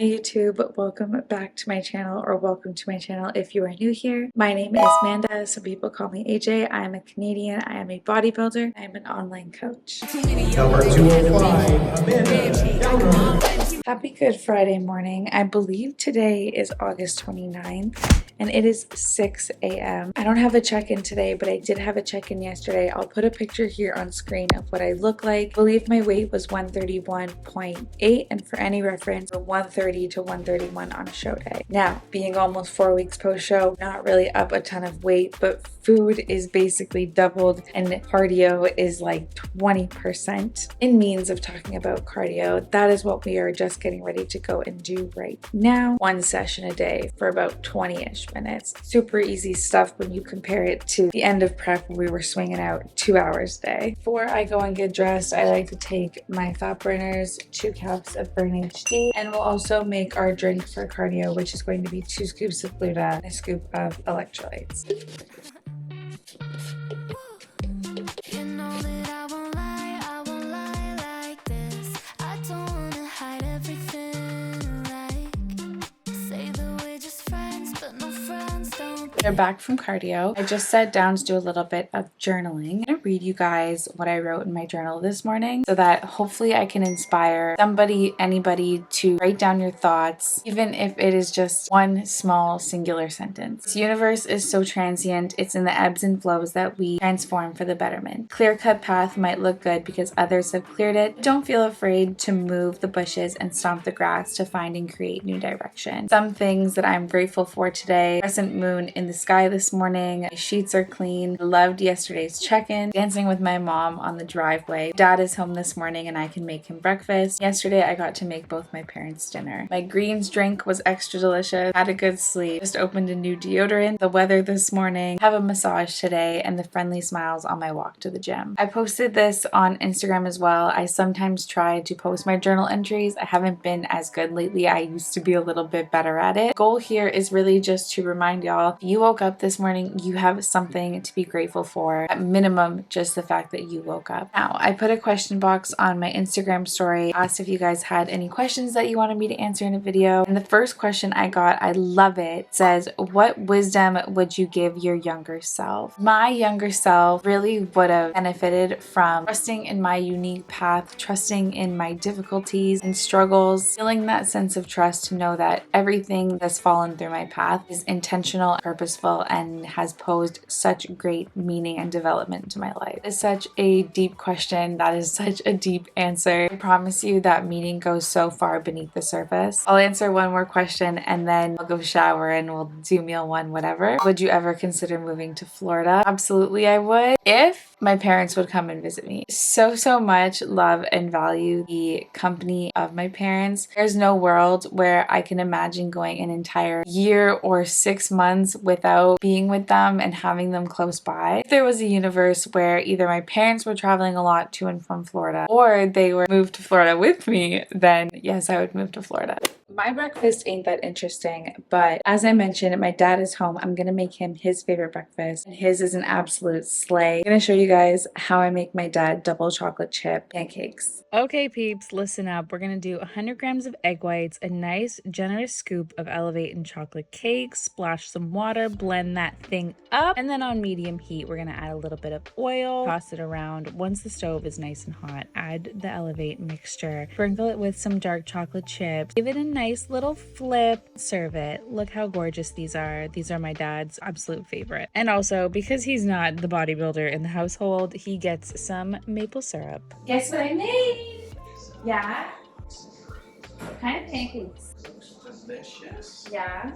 Hey YouTube, welcome back to my channel, or welcome to my channel if you are new here. My name is Manda, some people call me AJ. I am a Canadian, I am a bodybuilder, I am an online coach. Number 205, Amanda. Happy Good Friday morning. I believe today is August 29th and it is 6 a.m. I don't have a check-in today, but I did have a check-in yesterday. I'll put a picture here on screen of what I look like. I believe my weight was 131.8, and for any reference, 130 to 131 on a show day. Now, being almost 4 weeks post-show, not really up a ton of weight, but food is basically doubled and cardio is like 20%. In means of talking about cardio, that is what we are just getting ready to go and do right now. One session a day for about 20-ish minutes. Super easy stuff when you compare it to the end of prep where we were swinging out 2 hours a day. Before I go and get dressed, I like to take my fat burners, 2 cups of Burn HD, and we'll also make our drink for cardio, which is going to be 2 scoops of Gluta and a scoop of electrolytes. We're back from cardio. I just sat down to do a little bit of journaling. I'm gonna read you guys what I wrote in my journal this morning so that hopefully I can inspire somebody, anybody to write down your thoughts, even if it is just one small singular sentence. This universe is so transient. It's in the ebbs and flows that we transform for the betterment. Clear-cut path might look good because others have cleared it. Don't feel afraid to move the bushes and stomp the grass to find and create new direction. Some things that I'm grateful for today: crescent moon in the sky this morning. My sheets are clean. I loved yesterday's check-in. Dancing with my mom on the driveway. Dad is home this morning and I can make him breakfast. Yesterday I got to make both my parents dinner. My greens drink was extra delicious. Had a good sleep. Just opened a new deodorant. The weather this morning. Have a massage today, and the friendly smiles on my walk to the gym. I posted this on Instagram as well. I sometimes try to post my journal entries. I haven't been as good lately. I used to be a little bit better at it. The goal here is really just to remind y'all, if you woke up this morning, you have something to be grateful for. At minimum, just the fact that you woke up. Now, I put a question box on my Instagram story, asked if you guys had any questions that you wanted me to answer in a video. And the first question I got, I love it, says, what wisdom would you give your younger self? My younger self really would have benefited from trusting in my unique path, trusting in my difficulties and struggles, feeling that sense of trust to know that everything that's fallen through my path is intentional, purposeful, and has posed such great meaning and development to my life. It's such a deep question. That is such a deep answer. I promise you that meaning goes so far beneath the surface. I'll answer one more question and then I'll go shower and we'll do meal one, whatever. Would you ever consider moving to Florida? Absolutely, I would. If my parents would come and visit me. So much love and value the company of my parents. There's no world where I can imagine going an entire year or 6 months without being with them and having them close by. If there was a universe where either my parents were traveling a lot to and from Florida or they were moved to Florida with me, then yes, I would move to Florida. My breakfast ain't that interesting, but as I mentioned, my dad is home. I'm gonna make him his favorite breakfast, and his is an absolute slay. I'm gonna show you guys how I make my dad double chocolate chip pancakes. Okay, peeps, listen up. We're gonna do 100 grams of egg whites, a nice generous scoop of Elevate and chocolate cake, splash some water, blend that thing up, and then on medium heat, we're gonna add a little bit of oil, toss it around. Once the stove is nice and hot, add the Elevate mixture, sprinkle it with some dark chocolate chips, give it a nice little flip, serve it. Look how gorgeous these are. These are my dad's absolute favorite. And also, because he's not the bodybuilder in the household, he gets some maple syrup. Guess what I made? Yeah? What kind of pancakes? Delicious. Yeah?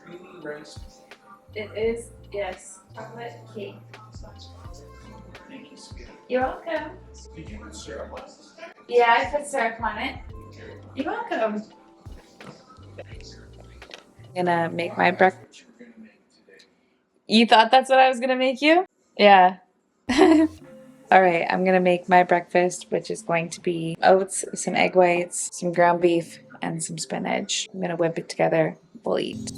Creamy rice. It is, yes. Chocolate cake. Thank you, sweetie. You're welcome. Did you put syrup on it? Yeah, I put syrup on it. You're welcome. I'm gonna make my breakfast. You thought that's what I was gonna make you? Yeah. All right, I'm gonna make my breakfast, which is going to be oats, some egg whites, some ground beef, and some spinach. I'm gonna whip it together. We'll eat.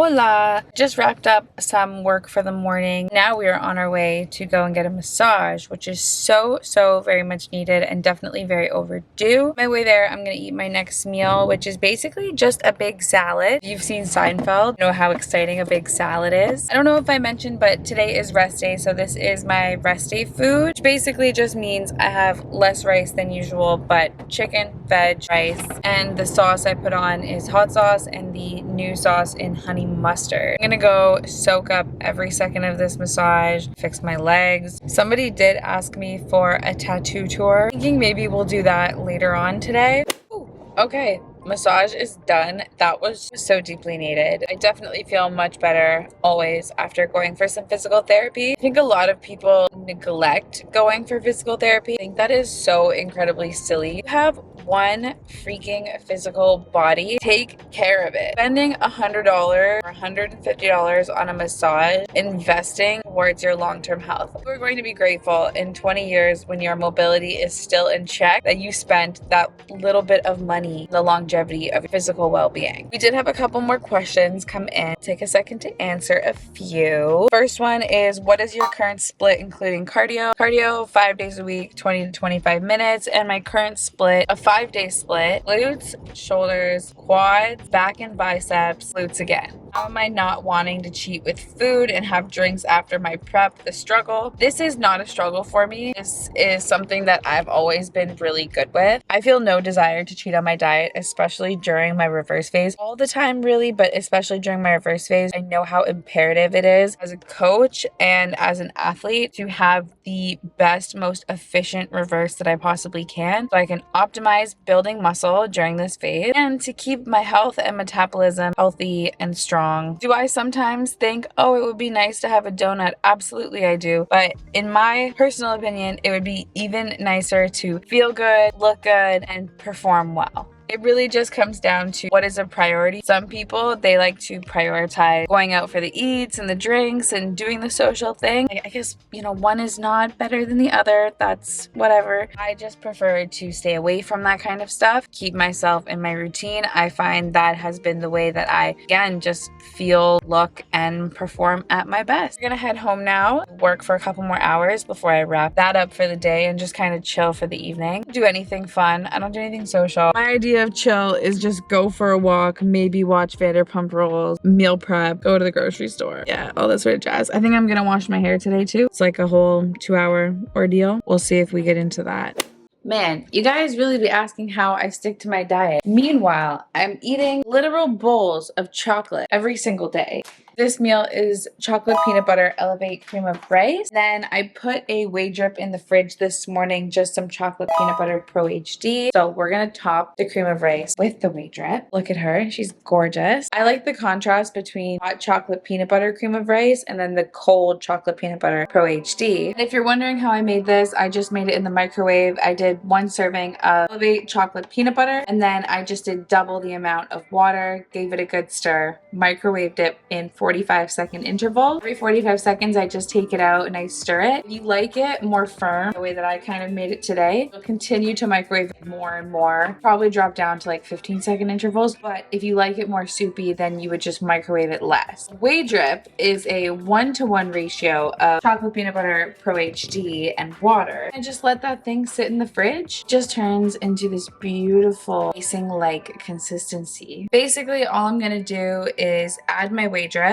Hola! Just wrapped up some work for the morning. Now we are on our way to go and get a massage, which is so very much needed and definitely very overdue. On my way there, I'm gonna eat my next meal, which is basically just a big salad. If you've seen Seinfeld, you know how exciting a big salad is. I don't know if I mentioned, but today is rest day, so this is my rest day food, which basically just means I have less rice than usual, but chicken, veg, rice, and the sauce I put on is hot sauce and the new sauce in honey mustard. I'm gonna go soak up every second of this massage, fix my legs. Somebody did ask me for a tattoo tour. Thinking maybe we'll do that later on today. Ooh, okay. Massage is done. That was so deeply needed. I definitely feel much better always after going for some physical therapy. I think a lot of people neglect going for physical therapy. I think that is so incredibly silly. You have one freaking physical body. Take care of it. Spending $100 or $150 on a massage, investing towards your long-term health. We're going to be grateful in 20 years when your mobility is still in check that you spent that little bit of money, the longevity of your physical well-being. We did have a couple more questions come in. Take a second to answer a few. First one is, what is your current split including cardio? Cardio 5 days a week, 20 to 25 minutes, and my current split, a 5-day split, glutes, shoulders, quads, back and biceps, glutes again. How am I not wanting to cheat with food and have drinks after my prep? The struggle. This is not a struggle for me. This is something that I've always been really good with. I feel no desire to cheat on my diet, especially during my reverse phase. All the time really, but especially during my reverse phase. I know how imperative it is as a coach and as an athlete to have the best, most efficient reverse that I possibly can so I can optimize building muscle during this phase and to keep my health and metabolism healthy and strong. Do I sometimes think, oh, it would be nice to have a donut? Absolutely I do. But in my personal opinion, it would be even nicer to feel good, look good, and perform well. It really just comes down to what is a priority. Some people, they like to prioritize going out for the eats and the drinks and doing the social thing. I guess, one is not better than the other. That's whatever. I just prefer to stay away from that kind of stuff, keep myself in my routine. I find that has been the way that I, again, just feel, look, and perform at my best. I'm gonna head home now, work for a couple more hours before I wrap that up for the day and just kind of chill for the evening. Do anything fun. I don't do anything social. My idea of chill is just go for a walk, maybe watch Vanderpump Rules, meal prep, go to the grocery store. Yeah, all that sort of jazz. I think I'm gonna wash my hair today too. It's like a whole 2-hour ordeal. We'll see if we get into that. Man, you guys really be asking how I stick to my diet. Meanwhile, I'm eating literal bowls of chocolate every single day. This meal is chocolate peanut butter elevate cream of rice. Then I put a whey drip in the fridge this morning, just some chocolate peanut butter pro HD. So we're gonna top the cream of rice with the whey drip. Look at her, she's gorgeous. I like the contrast between hot chocolate peanut butter cream of rice and then the cold chocolate peanut butter pro HD. And if you're wondering how I made this, I just made it in the microwave. I did 1 serving of elevate chocolate peanut butter, and then I just did double the amount of water, gave it a good stir, microwaved it in 45-second interval. Every 45 seconds, I just take it out and I stir it. If you like it more firm, the way that I kind of made it today, you'll continue to microwave it more and more. Probably drop down to like 15-second intervals, but if you like it more soupy, then you would just microwave it less. Whey drip is a 1-to-1 ratio of chocolate peanut butter pro HD and water. And just let that thing sit in the fridge. It just turns into this beautiful icing-like consistency. Basically, all I'm gonna do is add my whey drip,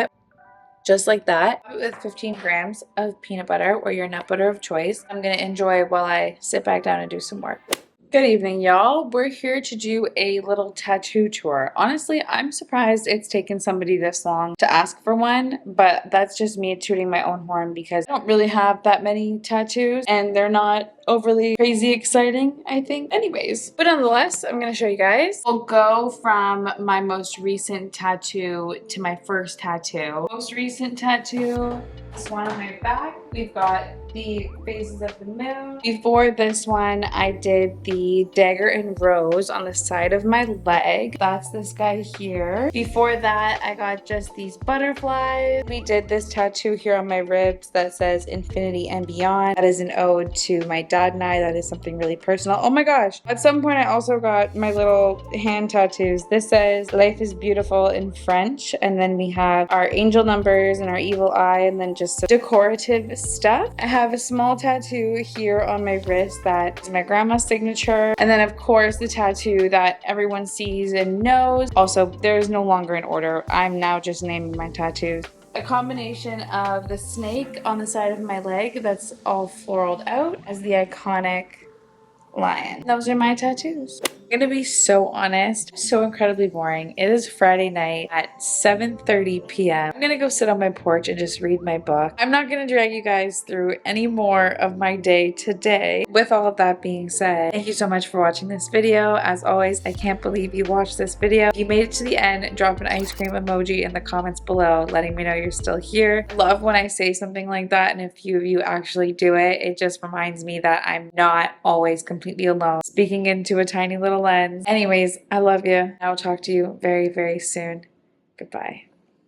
just like that, with 15 grams of peanut butter or your nut butter of choice. I'm gonna enjoy while I sit back down and do some work. Good evening, y'all. We're here to do a little tattoo tour. Honestly, I'm surprised it's taken somebody this long to ask for one, but that's just me tooting my own horn because I don't really have that many tattoos and they're not overly crazy exciting, I think. Anyways, but nonetheless, I'm gonna show you guys. We'll go from my most recent tattoo to my first tattoo. Most recent tattoo, this one on my back. We've got the phases of the moon. Before this one, I did the dagger and rose on the side of my leg. That's this guy here. Before that, I got just these butterflies. We did this tattoo here on my ribs that says infinity and beyond. That is an ode to my dad dad and I, that is something really personal. Oh my gosh. At some point I also got my little hand tattoos. This says life is beautiful in French, and then we have our angel numbers and our evil eye, and then just some decorative stuff. I have a small tattoo here on my wrist that is my grandma's signature, and then of course the tattoo that everyone sees and knows. Also, there's no longer an order. I'm now just naming my tattoos. A combination of the snake on the side of my leg that's all floraled out as the iconic lion. Those are my tattoos. I'm gonna be so honest, so incredibly boring. It is Friday night at 7:30 p.m. I'm gonna go sit on my porch and just read my book. I'm not gonna drag you guys through any more of my day today. With all of that being said, thank you so much for watching this video. As always, I can't believe you watched this video. If you made it to the end, drop an ice cream emoji in the comments below letting me know you're still here. I love when I say something like that and a few of you actually do it. It just reminds me that I'm not always completely alone speaking into a tiny little lens. Anyways, I love you. I'll talk to you very, very soon. Goodbye.